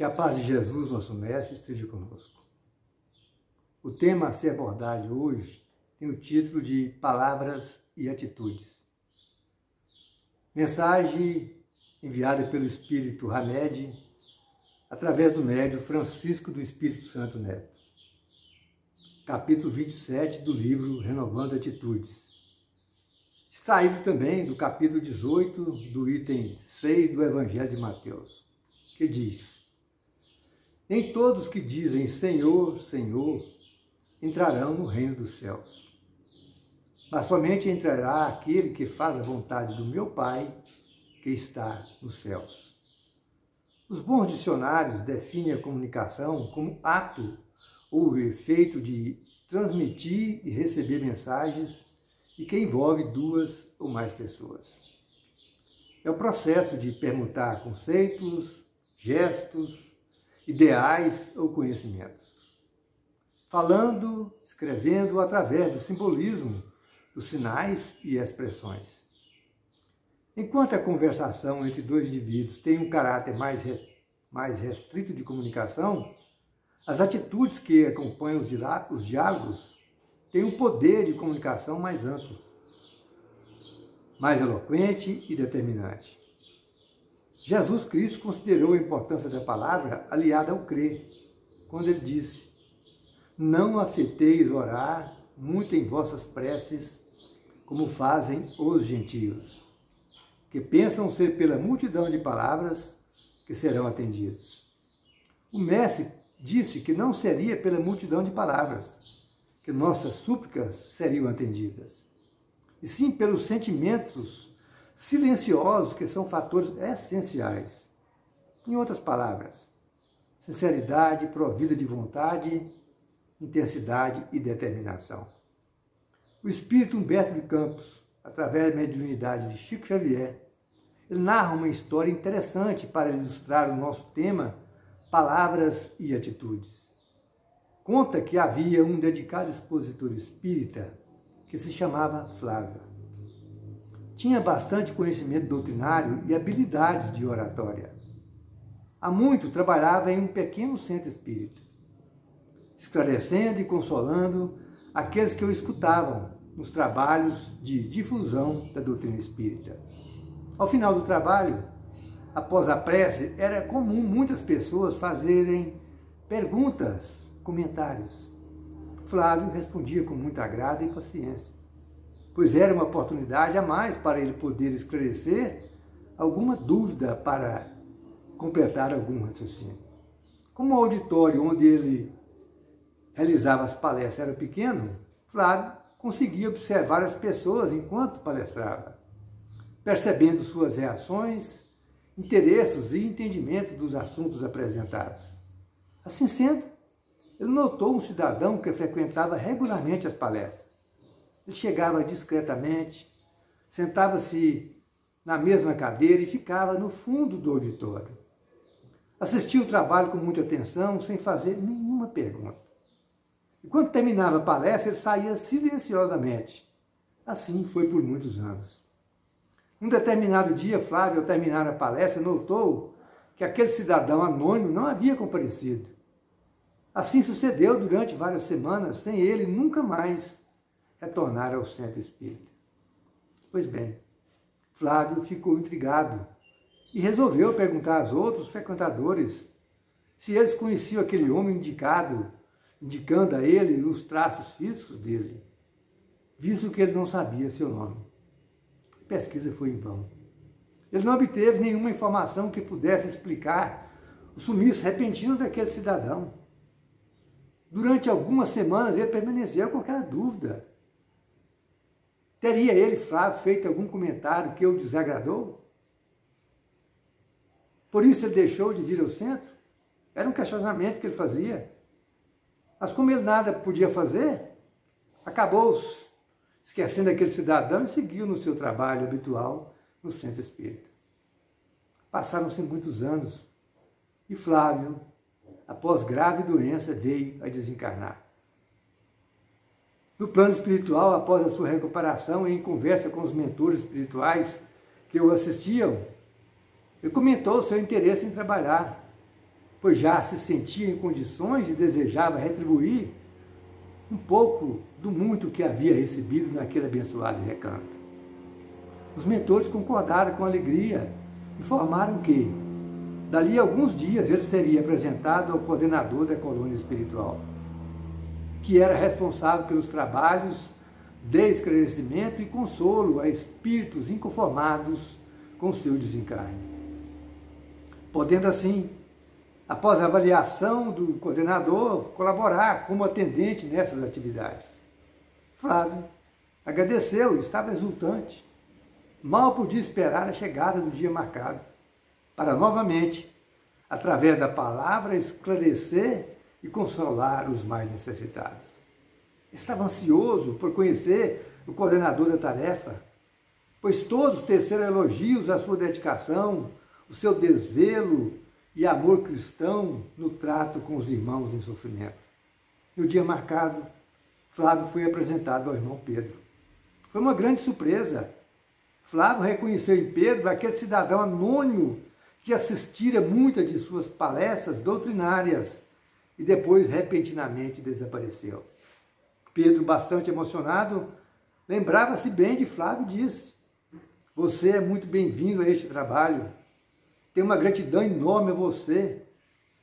Que a paz de Jesus, nosso Mestre, esteja conosco. O tema a ser abordado hoje tem o título de Palavras e Atitudes. Mensagem enviada pelo Espírito Hamed, através do médium Francisco do Espírito Santo Neto. Capítulo 27 do livro Renovando Atitudes. Extraído também do capítulo 18 do item 6 do Evangelho de Mateus, que diz: Nem todos que dizem Senhor, Senhor, entrarão no reino dos céus, mas somente entrará aquele que faz a vontade do meu Pai, que está nos céus. Os bons dicionários definem a comunicação como ato ou efeito de transmitir e receber mensagens e que envolve duas ou mais pessoas. É o processo de permutar conceitos, gestos, ideais ou conhecimentos. Falando, escrevendo através do simbolismo, dos sinais e expressões. Enquanto a conversação entre dois indivíduos tem um caráter mais restrito de comunicação, as atitudes que acompanham os diálogos têm um poder de comunicação mais amplo, mais eloquente e determinante. Jesus Cristo considerou a importância da palavra aliada ao crer, quando ele disse: Não afeteis orar muito em vossas preces, como fazem os gentios, que pensam ser pela multidão de palavras que serão atendidos. O Mestre disse que não seria pela multidão de palavras que nossas súplicas seriam atendidas, e sim pelos sentimentos silenciosos que são fatores essenciais. Em outras palavras, sinceridade provida de vontade, intensidade e determinação. O espírito Humberto de Campos, através da mediunidade de Chico Xavier, ele narra uma história interessante para ilustrar o nosso tema, palavras e atitudes. Conta que havia um dedicado expositor espírita que se chamava Flávio. Tinha bastante conhecimento doutrinário e habilidades de oratória. Há muito trabalhava em um pequeno centro espírita, esclarecendo e consolando aqueles que o escutavam nos trabalhos de difusão da doutrina espírita. Ao final do trabalho, após a prece, era comum muitas pessoas fazerem perguntas, comentários. Flávio respondia com muito agrado e paciência, pois era uma oportunidade a mais para ele poder esclarecer alguma dúvida para completar algum raciocínio. Como o auditório onde ele realizava as palestras era pequeno, Flávio conseguia observar as pessoas enquanto palestrava, percebendo suas reações, interesses e entendimento dos assuntos apresentados. Assim sendo, ele notou um cidadão que frequentava regularmente as palestras. Ele chegava discretamente, sentava-se na mesma cadeira e ficava no fundo do auditório. Assistia o trabalho com muita atenção, sem fazer nenhuma pergunta. E quando terminava a palestra, ele saía silenciosamente. Assim foi por muitos anos. Um determinado dia, Flávio, ao terminar a palestra, notou que aquele cidadão anônimo não havia comparecido. Assim sucedeu durante várias semanas, sem ele nunca mais retornar ao centro espírita. Pois bem, Flávio ficou intrigado e resolveu perguntar aos outros frequentadores se eles conheciam aquele homem indicando a ele os traços físicos dele, visto que ele não sabia seu nome. A pesquisa foi em vão. Ele não obteve nenhuma informação que pudesse explicar o sumiço repentino daquele cidadão. Durante algumas semanas ele permaneceu com aquela dúvida. Teria ele, Flávio, feito algum comentário que o desagradou? Por isso ele deixou de vir ao centro? Era um questionamento que ele fazia. Mas como ele nada podia fazer, acabou esquecendo aquele cidadão e seguiu no seu trabalho habitual no centro espírita. Passaram-se muitos anos e Flávio, após grave doença, veio a desencarnar. No plano espiritual, após a sua recuperação, em conversa com os mentores espirituais que o assistiam, ele comentou seu interesse em trabalhar pois já se sentia em condições e desejava retribuir um pouco do muito que havia recebido naquele abençoado recanto. Os mentores concordaram com alegria, informaram que, dali a alguns dias, ele seria apresentado ao coordenador da colônia espiritual, que era responsável pelos trabalhos de esclarecimento e consolo a espíritos inconformados com o seu desencarne. Podendo assim, após a avaliação do coordenador, colaborar como atendente nessas atividades. Flávio agradeceu e estava exultante. Mal podia esperar a chegada do dia marcado, para novamente, através da palavra, esclarecer e consolar os mais necessitados. Estava ansioso por conhecer o coordenador da tarefa, pois todos teceram elogios à sua dedicação, o seu desvelo e amor cristão no trato com os irmãos em sofrimento. No dia marcado, Flávio foi apresentado ao irmão Pedro. Foi uma grande surpresa. Flávio reconheceu em Pedro aquele cidadão anônimo que assistira muitas de suas palestras doutrinárias e depois repentinamente desapareceu. Pedro, bastante emocionado, lembrava-se bem de Flávio e disse: "Você é muito bem-vindo a este trabalho. Tenho uma gratidão enorme a você,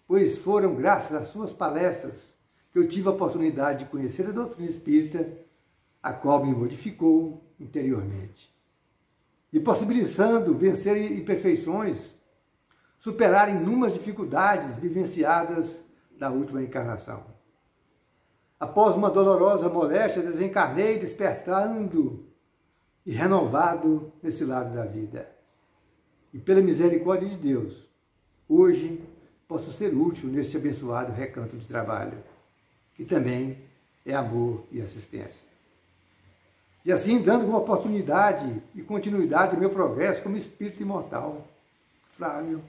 pois foram graças às suas palestras que eu tive a oportunidade de conhecer a doutrina espírita, a qual me modificou interiormente, e possibilitando vencer imperfeições, superar inúmeras dificuldades vivenciadas da última encarnação. Após uma dolorosa moléstia, desencarnei, despertando e renovado nesse lado da vida. E pela misericórdia de Deus, hoje posso ser útil nesse abençoado recanto de trabalho, que também é amor e assistência. E assim, dando uma oportunidade e continuidade ao meu progresso como espírito imortal." Flávio,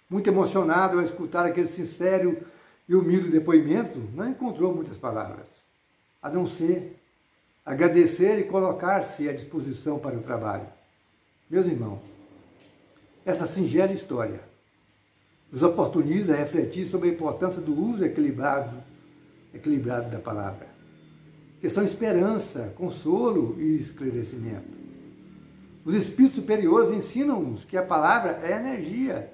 muito emocionado ao escutar aquele sincero e humilde depoimento, não encontrou muitas palavras, a não ser agradecer e colocar-se à disposição para o trabalho. Meus irmãos, essa singela história nos oportuniza a refletir sobre a importância do uso equilibrado da palavra, que são esperança, consolo e esclarecimento. Os espíritos superiores ensinam-nos que a palavra é energia,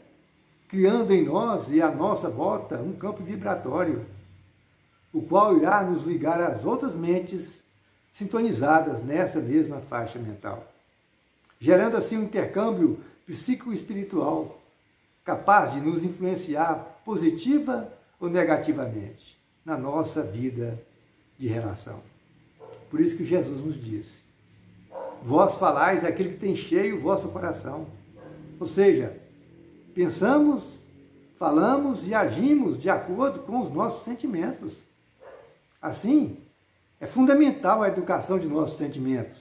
criando em nós e à nossa volta um campo vibratório, o qual irá nos ligar às outras mentes sintonizadas nessa mesma faixa mental, gerando assim um intercâmbio psico-espiritual capaz de nos influenciar positiva ou negativamente na nossa vida de relação. Por isso que Jesus nos diz: "Vós falais aquele que tem cheio o vosso coração." Ou seja, pensamos, falamos e agimos de acordo com os nossos sentimentos. Assim, é fundamental a educação de nossos sentimentos,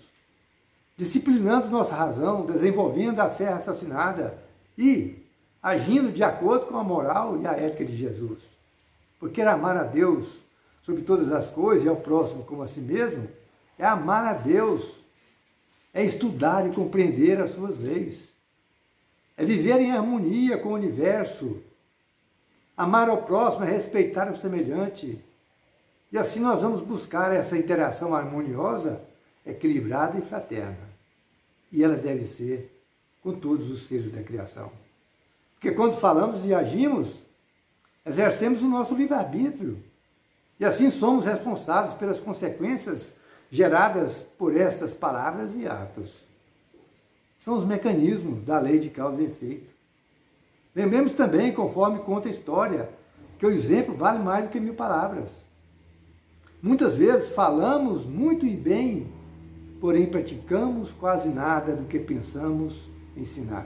disciplinando nossa razão, desenvolvendo a fé raciocinada e agindo de acordo com a moral e a ética de Jesus. Porque amar a Deus sobre todas as coisas e ao próximo como a si mesmo é amar a Deus, é estudar e compreender as suas leis, é viver em harmonia com o universo. Amar ao próximo é respeitar o semelhante. E assim nós vamos buscar essa interação harmoniosa, equilibrada e fraterna. E ela deve ser com todos os seres da criação. Porque quando falamos e agimos, exercemos o nosso livre-arbítrio. E assim somos responsáveis pelas consequências geradas por estas palavras e atos. São os mecanismos da lei de causa e efeito. Lembremos também, conforme conta a história, que o exemplo vale mais do que 1000 palavras. Muitas vezes falamos muito e bem, porém praticamos quase nada do que pensamos ensinar.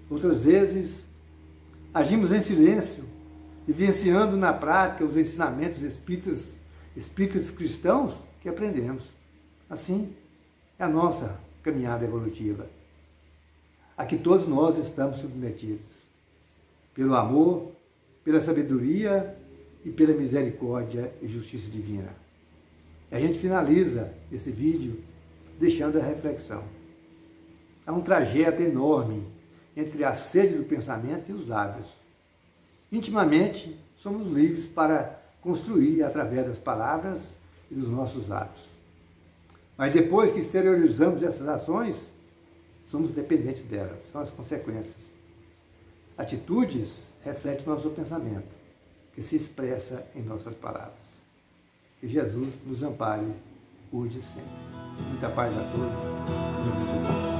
Outras vezes, agimos em silêncio, vivenciando na prática os ensinamentos espíritas cristãos que aprendemos. Assim, é a nossa caminhada evolutiva, a que todos nós estamos submetidos, pelo amor, pela sabedoria e pela misericórdia e justiça divina. E a gente finaliza esse vídeo deixando a reflexão. Há um trajeto enorme entre a sede do pensamento e os lábios. Intimamente, somos livres para construir através das palavras e dos nossos atos. Mas depois que exteriorizamos essas ações, somos dependentes delas, são as consequências. Atitudes refletem nosso pensamento, que se expressa em nossas palavras. Que Jesus nos ampare hoje e sempre. Muita paz a todos.